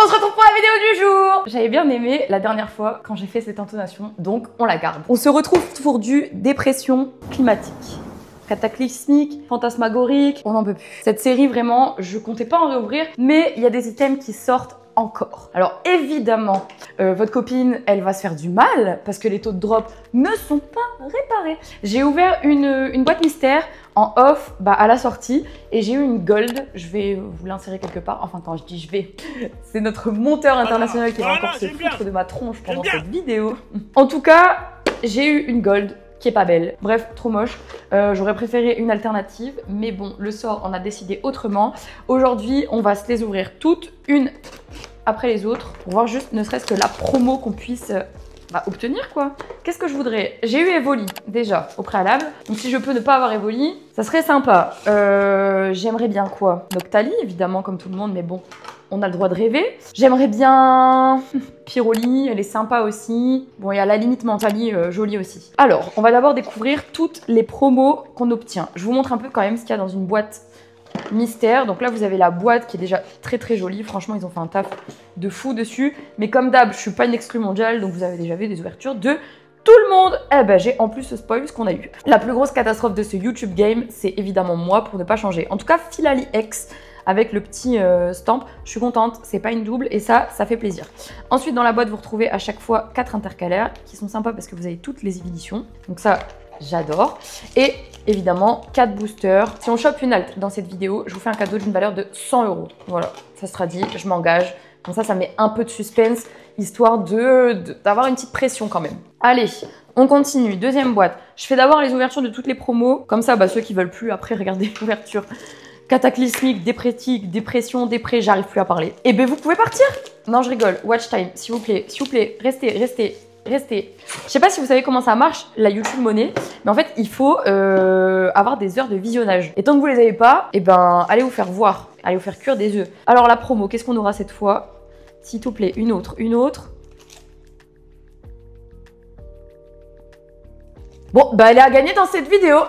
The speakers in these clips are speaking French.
On se retrouve pour la vidéo du jour. J'avais bien aimé la dernière fois quand j'ai fait cette intonation, donc on la garde. On se retrouve pour du dépression climatique. Cataclysmique, fantasmagorique, on n'en peut plus. Cette série, vraiment, je comptais pas en réouvrir, mais il y a des items qui sortent encore. Alors évidemment, votre copine, elle va se faire du mal parce que les taux de drop ne sont pas réparés. J'ai ouvert une boîte mystère en off à la sortie et j'ai eu une gold. Je vais vous l'insérer quelque part. Enfin, quand je dis je vais, c'est notre monteur international qui va encore se foutre de ma tronche pendant cette vidéo. En tout cas, j'ai eu une gold qui est pas belle. Bref, trop moche. J'aurais préféré une alternative, mais bon, le sort en a décidé autrement. Aujourd'hui, on va se les ouvrir toutes, une après les autres, pour voir juste ne serait-ce que la promo qu'on puisse obtenir, quoi. Qu'est-ce que je voudrais? J'ai eu Evoli, déjà, au préalable. Donc si je peux ne pas avoir Evoli, ça serait sympa. J'aimerais bien quoi? Noctali, évidemment, comme tout le monde, mais bon, on a le droit de rêver. J'aimerais bien Pyroli, elle est sympa aussi. Bon, il y a la limite Mentali, jolie aussi. Alors, on va d'abord découvrir toutes les promos qu'on obtient. Je vous montre un peu quand même ce qu'il y a dans une boîte mystère. Donc là, vous avez la boîte qui est déjà très jolie. Franchement, ils ont fait un taf de fou dessus. Mais comme d'hab, je suis pas une exclue mondiale, donc vous avez déjà vu des ouvertures de tout le monde. Eh ben, j'ai en plus ce spoil ce qu'on a eu. La plus grosse catastrophe de ce YouTube game, c'est évidemment moi pour ne pas changer. En tout cas, Philali X avec le petit stamp. Je suis contente, c'est pas une double et ça fait plaisir. Ensuite, dans la boîte, vous retrouvez à chaque fois 4 intercalaires qui sont sympas parce que vous avez toutes les éditions. Donc ça, j'adore. Et évidemment, 4 boosters. Si on chope une alt dans cette vidéo, je vous fais un cadeau d'une valeur de 100 €. Voilà, ça sera dit, je m'engage. Comme ça met un peu de suspense, histoire d'avoir une petite pression quand même. Allez, on continue. Deuxième boîte. Je fais d'abord les ouvertures de toutes les promos. Comme ça, ceux qui veulent plus, après, regardez l'ouverture. Cataclysmique, déprétique, dépression, dépré, j'arrive plus à parler. Eh ben, vous pouvez partir. Non, je rigole. Watch time, s'il vous plaît, restez. Je sais pas si vous savez comment ça marche, la YouTube monnaie, mais en fait, il faut avoir des heures de visionnage. Et tant que vous les avez pas, eh ben, allez vous faire voir, allez vous faire cuire des œufs. Alors, la promo, qu'est-ce qu'on aura cette fois? S'il te plaît, une autre. Bon, elle est à gagner dans cette vidéo.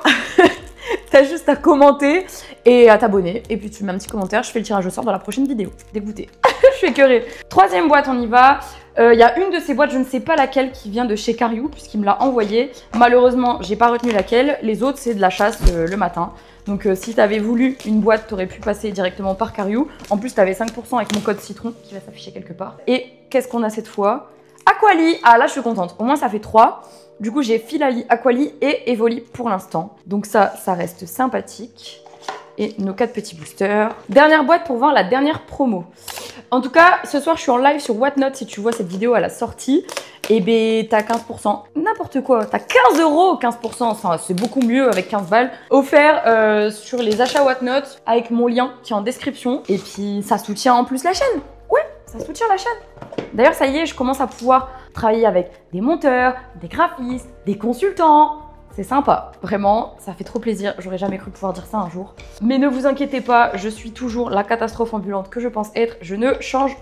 T'as juste à commenter et à t'abonner. Et puis tu mets un petit commentaire, je fais le tirage au sort dans la prochaine vidéo. Dégoûtée. Je suis écœurée. Troisième boîte, on y va. Il y a une de ces boîtes, je ne sais pas laquelle, qui vient de chez Cariou, puisqu'il me l'a envoyée. Malheureusement, j'ai pas retenu laquelle. Les autres, c'est de la chasse le matin. Donc si t'avais voulu une boîte, t'aurais pu passer directement par Cariou. En plus, t'avais 5% avec mon code citron qui va s'afficher quelque part. Et qu'est-ce qu'on a cette fois? Aquali. Ah là, je suis contente. Au moins, ça fait 3. Du coup, j'ai Philali, Aquali et Evoli pour l'instant. Donc ça reste sympathique. Et nos 4 petits boosters. Dernière boîte pour voir la dernière promo. En tout cas, ce soir, je suis en live sur Whatnot. Si tu vois cette vidéo à la sortie, et ben t'as 15%. N'importe quoi. T'as 15 €, 15%. Enfin, c'est beaucoup mieux avec 15 balles. Offert sur les achats Whatnot avec mon lien qui est en description. Et puis, ça soutient en plus la chaîne. Ouais, ça soutient la chaîne. D'ailleurs, ça y est, je commence à pouvoir travailler avec des monteurs, des graphistes, des consultants. C'est sympa, vraiment, ça fait trop plaisir. J'aurais jamais cru pouvoir dire ça un jour. Mais ne vous inquiétez pas, je suis toujours la catastrophe ambulante que je pense être. Je ne change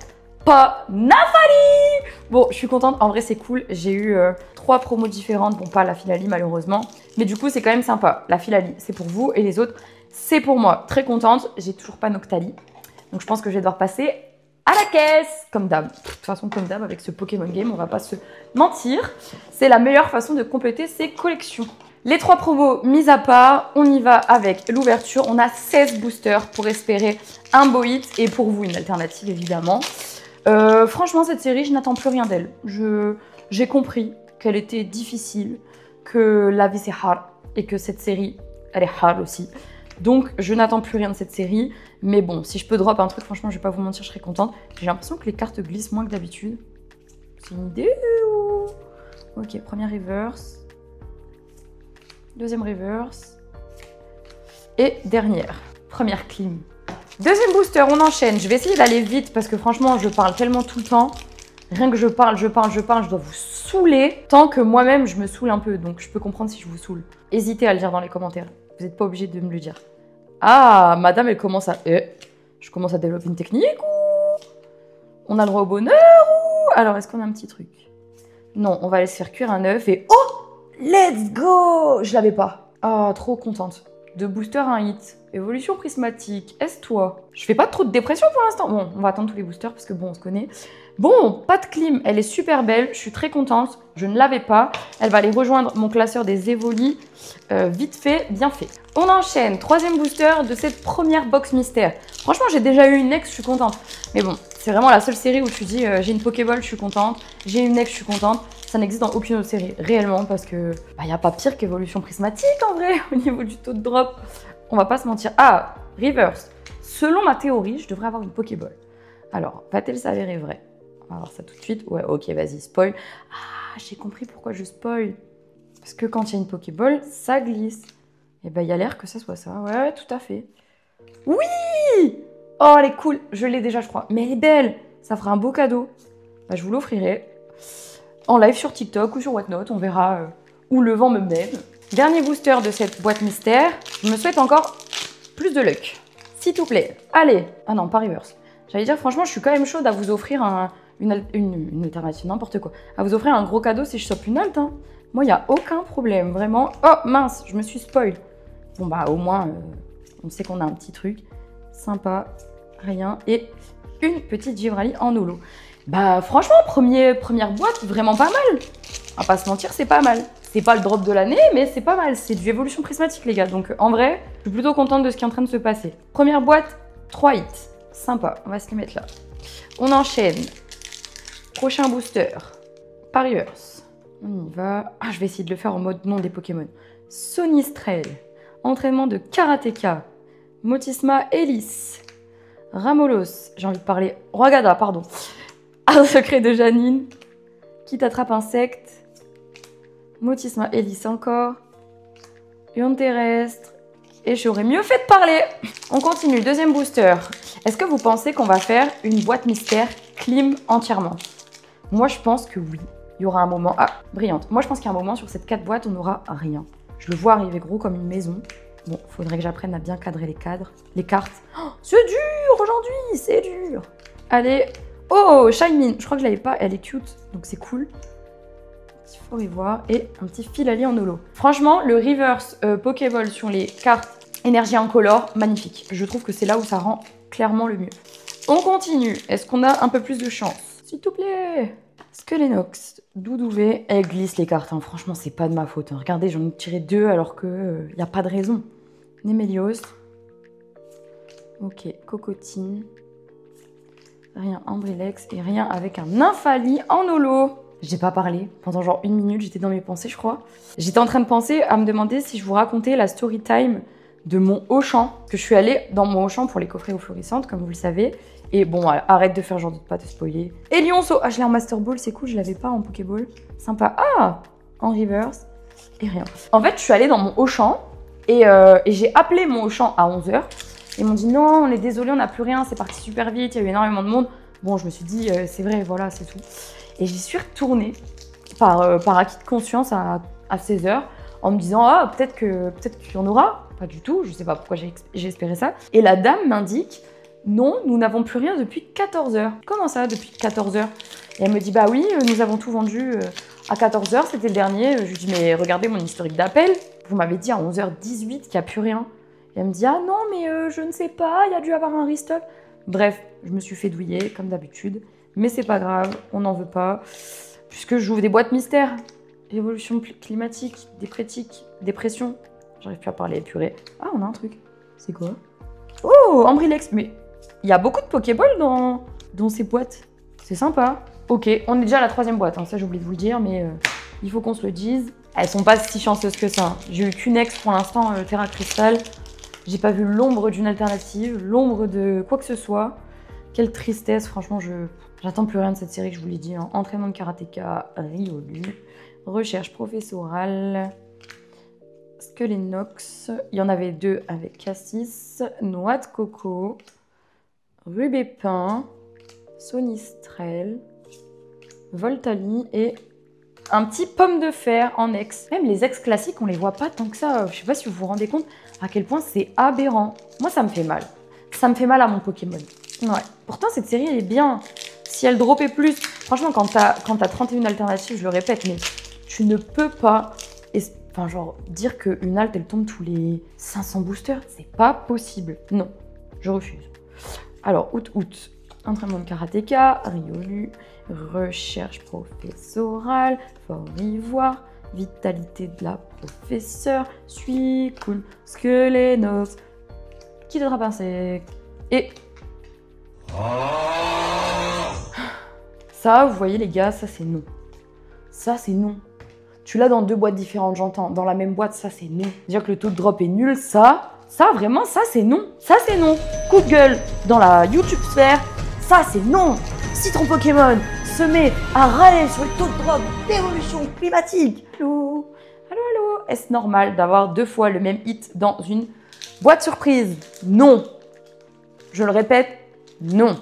pas. Nafali! Bon, je suis contente. En vrai, c'est cool. J'ai eu 3 promos différentes. Bon, pas la Philali, malheureusement. Mais du coup, c'est quand même sympa. La Philali, c'est pour vous et les autres, c'est pour moi. Très contente. J'ai toujours pas Noctali. Donc, je pense que je vais devoir passer à la caisse, comme d'hab. De toute façon, comme d'hab, avec ce Pokémon Game, on va pas se mentir. C'est la meilleure façon de compléter ses collections. Les 3 promos mis à part, on y va avec l'ouverture. On a 16 boosters pour espérer un beau hit et pour vous, une alternative, évidemment. Franchement, cette série, je n'attends plus rien d'elle. J'ai compris qu'elle était difficile, que la vie, c'est hard et que cette série, elle est hard aussi. Donc, je n'attends plus rien de cette série. Mais bon, si je peux drop un truc, franchement, je vais pas vous mentir, je serais contente. J'ai l'impression que les cartes glissent moins que d'habitude. C'est une idée ou... Ok, première reverse. Deuxième reverse. Et dernière. Première clim. Deuxième booster, on enchaîne. Je vais essayer d'aller vite parce que franchement, je parle tellement tout le temps. Rien que je parle, je dois vous saouler. Tant que moi-même, je me saoule un peu. Donc, je peux comprendre si je vous saoule. Hésitez à le dire dans les commentaires. Vous n'êtes pas obligé de me le dire. Ah, madame, elle commence à... je commence à développer une technique ou... On a le droit au bonheur ou... Alors, est-ce qu'on a un petit truc? Non, on va laisser faire cuire un œuf et... Oh! Let's go! Je l'avais pas. Ah, trop contente. De booster à un hit. Évolution prismatique, est-toi. Je fais pas trop de dépression pour l'instant. Bon, on va attendre tous les boosters parce que bon, on se connaît. Bon, pas de clim, elle est super belle, je suis très contente. Je ne l'avais pas. Elle va aller rejoindre mon classeur des Evoli. Vite fait, bien fait. On enchaîne, 3e booster de cette première box mystère. Franchement, j'ai déjà eu une ex, je suis contente. Mais bon, c'est vraiment la seule série où tu dis j'ai une Pokéball, je suis contente. J'ai une ex, je suis contente. Ça n'existe dans aucune autre série, réellement, parce que y a pas pire qu'évolution prismatique en vrai, au niveau du taux de drop. On va pas se mentir. Ah, reverse. Selon ma théorie, je devrais avoir une Pokéball. Alors, va-t-elle s'avérer vraie? On va voir ça tout de suite. Ouais, ok, vas-y, spoil. Ah, j'ai compris pourquoi je spoil. Parce que quand il y a une Pokéball, ça glisse. Et ben, il y a l'air que ça soit ça. Ouais, tout à fait. Oui! Oh, elle est cool. Je l'ai déjà, je crois. Mais elle est belle. Ça fera un beau cadeau. Bah, je vous l'offrirai. En live sur TikTok ou sur Whatnot. On verra où le vent me mène. Dernier booster de cette boîte mystère. Je me souhaite encore plus de luck. S'il te plaît. Allez. Ah non, pas reverse. J'allais dire, franchement, je suis quand même chaude à vous offrir une alternative, n'importe quoi. À vous offrir un gros cadeau si je chope une alt. Hein. Moi, il n'y a aucun problème, vraiment. Oh, mince, je me suis spoil. Bon, bah, au moins, on sait qu'on a un petit truc. Sympa, rien. Et une petite Givrali en holo. Bah, franchement, première boîte, vraiment pas mal. On va pas se mentir, c'est pas mal. C'est pas le drop de l'année, mais c'est pas mal. C'est du évolution prismatique, les gars. Donc, en vrai, je suis plutôt contente de ce qui est en train de se passer. Première boîte, 3 hits. Sympa, on va se les mettre là. On enchaîne. Prochain booster. Par reverse. On y va. Ah, je vais essayer de le faire en mode nom des Pokémon. Sonistrel. Entraînement de Karateka. Motisma Hélice. Ramolos. J'ai envie de parler. Roagada, pardon. Un secret de Janine. Qui t'attrape insecte. Motisma Hélice encore. Urne terrestre. Et j'aurais mieux fait de parler. On continue, deuxième booster. Est-ce que vous pensez qu'on va faire une boîte mystère clim entièrement? Moi, je pense que oui. Il y aura un moment... Ah, brillante. Moi, je pense qu'il y a un moment sur cette 4 boîtes, on n'aura rien. Je le vois arriver gros comme une maison. Bon, faudrait que j'apprenne à bien cadrer les cadres. Les cartes. Oh, c'est dur aujourd'hui, c'est dur. Allez. Oh, Shine. Je crois que je l'avais pas. Elle est cute, donc c'est cool. Petit fort ivoire et un petit fil allié en holo. Franchement, le reverse Pokéball sur les cartes énergie incolore, magnifique. Je trouve que c'est là où ça rend clairement le mieux. On continue. Est-ce qu'on a un peu plus de chance? S'il te plaît. Skelenox, Doudouvé. Elle glisse les cartes, hein. Franchement, c'est pas de ma faute. Hein. Regardez, j'en ai tiré 2 alors que y a pas de raison. Némélios. Ok, Cocotine. Rien Ambrilex et rien avec un Nymphali en holo. J'ai pas parlé. Pendant genre 1 minute, j'étais dans mes pensées, je crois. J'étais en train de penser à me demander si je vous racontais la story time de mon Auchan. Que je suis allée dans mon Auchan pour les coffrets aux florissantes, comme vous le savez. Et bon, arrête de faire, j'en doute pas, de spoiler. Et Lionceau, ah, je l'ai en Master Ball, c'est cool, je l'avais pas en Pokéball. Sympa. Ah, en reverse. Et rien. En fait, je suis allée dans mon Auchan et j'ai appelé mon Auchan à 11h. Ils m'ont dit non, on est désolé, on n'a plus rien, c'est parti super vite, il y a eu énormément de monde. Bon, je me suis dit, c'est vrai, voilà, c'est tout. Et j'y suis retournée par acquis de conscience à 16h en me disant, ah, peut-être qu'il y en aura. Pas du tout, je sais pas pourquoi j'ai espéré ça. Et la dame m'indique, non, nous n'avons plus rien depuis 14h. Comment ça, depuis 14h? Et elle me dit, bah oui, nous avons tout vendu à 14h, c'était le dernier. Je lui dis, mais regardez mon historique d'appel. Vous m'avez dit à 11h18 qu'il n'y a plus rien. Et elle me dit, ah non, mais je ne sais pas, il y a dû avoir un restock. Bref, je me suis fait douiller, comme d'habitude. Mais c'est pas grave, on n'en veut pas. Puisque j'ouvre des boîtes mystères. Évolution climatique, dépression. J'arrive plus à parler, purée. Ah, on a un truc. C'est quoi? Oh, Ambrilex. Mais il y a beaucoup de Pokéball dans ces boîtes. C'est sympa. Ok, on est déjà à la 3e boîte. Hein. Ça, j'ai oublié de vous le dire, mais il faut qu'on se le dise. Elles sont pas si chanceuses que ça. J'ai eu qu'une ex pour l'instant, Terra Crystal. J'ai pas vu l'ombre d'une alternative, l'ombre de quoi que ce soit. Quelle tristesse, franchement, j'attends plus rien de cette série que je vous l'ai dit. Hein. Entraînement de Karateka, Riolu. Recherche professorale. Skelenox. Il y en avait 2 avec Cassis. Noix de coco. Rubépin. Sonistrel. Voltali et un petit pomme de fer en ex. Même les ex classiques, on les voit pas tant que ça. Je sais pas si vous vous rendez compte à quel point c'est aberrant. Moi, ça me fait mal. Ça me fait mal à mon Pokémon. Ouais. Pourtant, cette série, elle est bien. Si elle droppait plus... Franchement, quand t'as 31 alternatives, je le répète, mais tu ne peux pas... Enfin, genre, dire qu'une halte, elle tombe tous les 500 boosters, c'est pas possible. Non, je refuse. Alors, août. Entraînement de karatéka, Ryolu, recherche professorale, Fort Ivoire, vitalité de la professeure, suis cool, Skelenox, qui devra pincer. Et ça, vous voyez les gars, ça c'est non. Ça c'est non. Tu l'as dans 2 boîtes différentes, j'entends. Dans la même boîte, ça c'est non. Dire que le taux de drop est nul, ça vraiment, ça c'est non. Ça c'est non. Coup de gueule dans la YouTube sphère, ça c'est non. Si ton Pokémon se met à râler sur le taux de drop d'évolution climatique. Allô. Est-ce normal d'avoir 2 fois le même hit dans une boîte surprise? Non. Je le répète, non.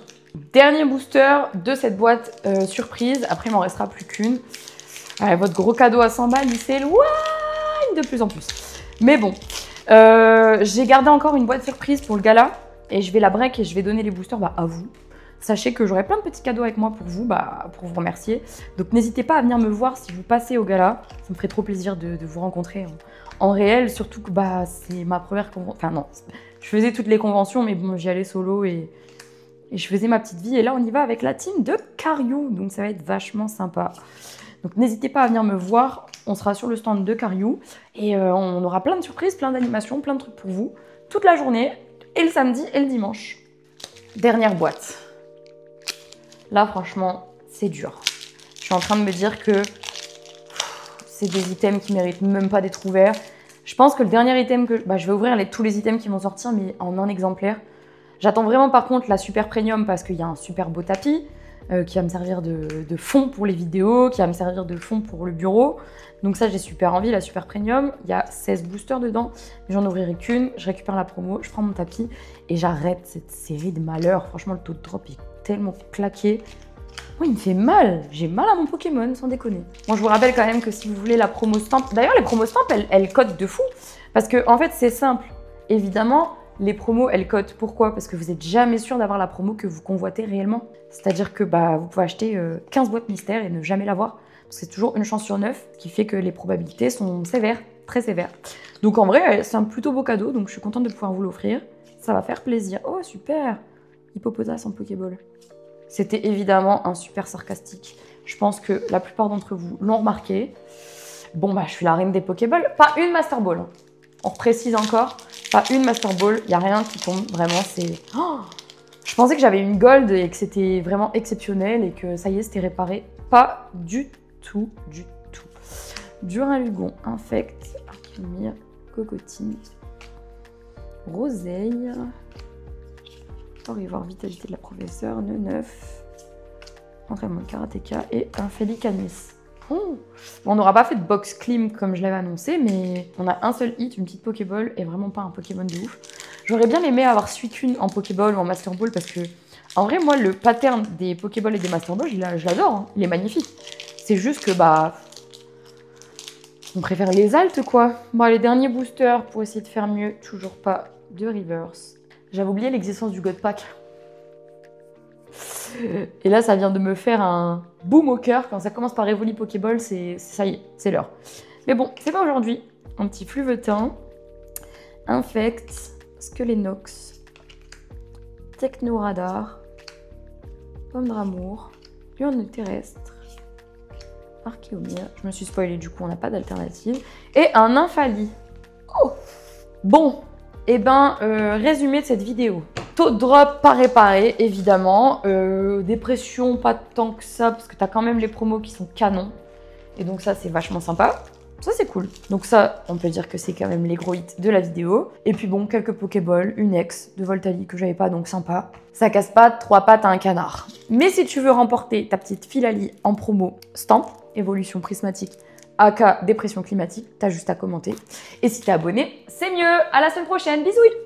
Dernier booster de cette boîte surprise. Après, il m'en restera plus qu'une. Votre gros cadeau à 100 balles, il s'éloigne de plus en plus. Mais bon, j'ai gardé encore une boîte surprise pour le gala. Et je vais la break et je vais donner les boosters à vous. Sachez que j'aurai plein de petits cadeaux avec moi pour vous, pour vous remercier. Donc n'hésitez pas à venir me voir si vous passez au gala. Ça me ferait trop plaisir de vous rencontrer en réel. Surtout que c'est ma première convention. Enfin non, je faisais toutes les conventions, mais bon, j'y allais solo et je faisais ma petite vie. Et là, on y va avec la team de Kariou. Donc ça va être vachement sympa. Donc n'hésitez pas à venir me voir. On sera sur le stand de Kariou. Et on aura plein de surprises, plein d'animations, plein de trucs pour vous. Toute la journée, et le samedi et le dimanche. Dernière boîte. Là, franchement, c'est dur. Je suis en train de me dire que c'est des items qui méritent même pas d'être ouverts. Je pense que le dernier item que... je vais ouvrir tous les items qui vont sortir, mais en un exemplaire. J'attends vraiment, par contre, la super premium parce qu'il y a un super beau tapis qui va me servir de fond pour les vidéos, qui va me servir de fond pour le bureau. Donc ça, j'ai super envie, la super premium. Il y a 16 boosters dedans. J'en ouvrirai qu'une. Je récupère la promo, je prends mon tapis et j'arrête cette série de malheurs. Franchement, le taux de drop est tellement claqué. Moi, il me fait mal. J'ai mal à mon Pokémon, sans déconner. Bon, je vous rappelle quand même que si vous voulez la promo stamp... D'ailleurs, les promos stamp, elles cotent de fou. Parce que, en fait, c'est simple. Évidemment, les promos, elles cotent. Pourquoi? Parce que vous n'êtes jamais sûr d'avoir la promo que vous convoitez réellement. C'est-à-dire que vous pouvez acheter 15 boîtes mystères et ne jamais l'avoir. C'est toujours une chance sur 9, qui fait que les probabilités sont sévères, très sévères. Donc en vrai, c'est un plutôt beau cadeau, donc je suis contente de pouvoir vous l'offrir. Ça va faire plaisir. Oh, super! Hippopotas en Pokéball. C'était évidemment un super sarcastique. Je pense que la plupart d'entre vous l'ont remarqué. Bon, je suis la reine des Pokéballs. Pas une Master Ball. On précise encore, pas une Master Ball. Il n'y a rien qui tombe, vraiment, c'est... Oh, je pensais que j'avais une Gold et que c'était vraiment exceptionnel et que ça y est, c'était réparé. Pas du tout. Duralugon, Infect, Archimir, Cocotine, Roseille, Fort Ivoire, vitalité de la professeure, nœud 9, entraînement de karatéka et un Félicanis. Oh. Bon, on n'aura pas fait de box clean comme je l'avais annoncé, mais on a un seul hit, une petite Pokéball et vraiment pas un Pokémon de ouf. J'aurais bien aimé avoir Suicune en Pokéball ou en Master Ball parce que, en vrai, moi, le pattern des Pokéballs et des Master Ball, je l'adore, hein. Il est magnifique. C'est juste que, on préfère les altes, quoi. Bon, les derniers boosters pour essayer de faire mieux, toujours pas de reverse. J'avais oublié l'existence du God Pack. Et là, ça vient de me faire un boom au cœur. Quand ça commence par Evoli Pokéball, ça y est, c'est l'heure. Mais bon, c'est pas aujourd'hui. Un petit Fluvetin, Infect, Skelenox, Technoradar, Pomme d'amour, Lune terrestre, Archéomir. Je me suis spoilée, du coup, on n'a pas d'alternative. Et un Infali. Oh! Bon, résumé de cette vidéo. Taux de drop pas réparé, évidemment. Dépression, pas tant que ça, parce que t'as quand même les promos qui sont canons. Et donc ça, c'est vachement sympa. Ça, c'est cool. Donc ça, on peut dire que c'est quand même les gros hits de la vidéo. Et puis bon, quelques Pokéballs, une ex de Voltali que j'avais pas, donc sympa. Ça casse pas 3 pattes à un canard. Mais si tu veux remporter ta petite Filali en promo Stamp, évolution prismatique, aka dépression climatique, t'as juste à commenter. Et si t'es abonné, c'est mieux. À la semaine prochaine. Bisous.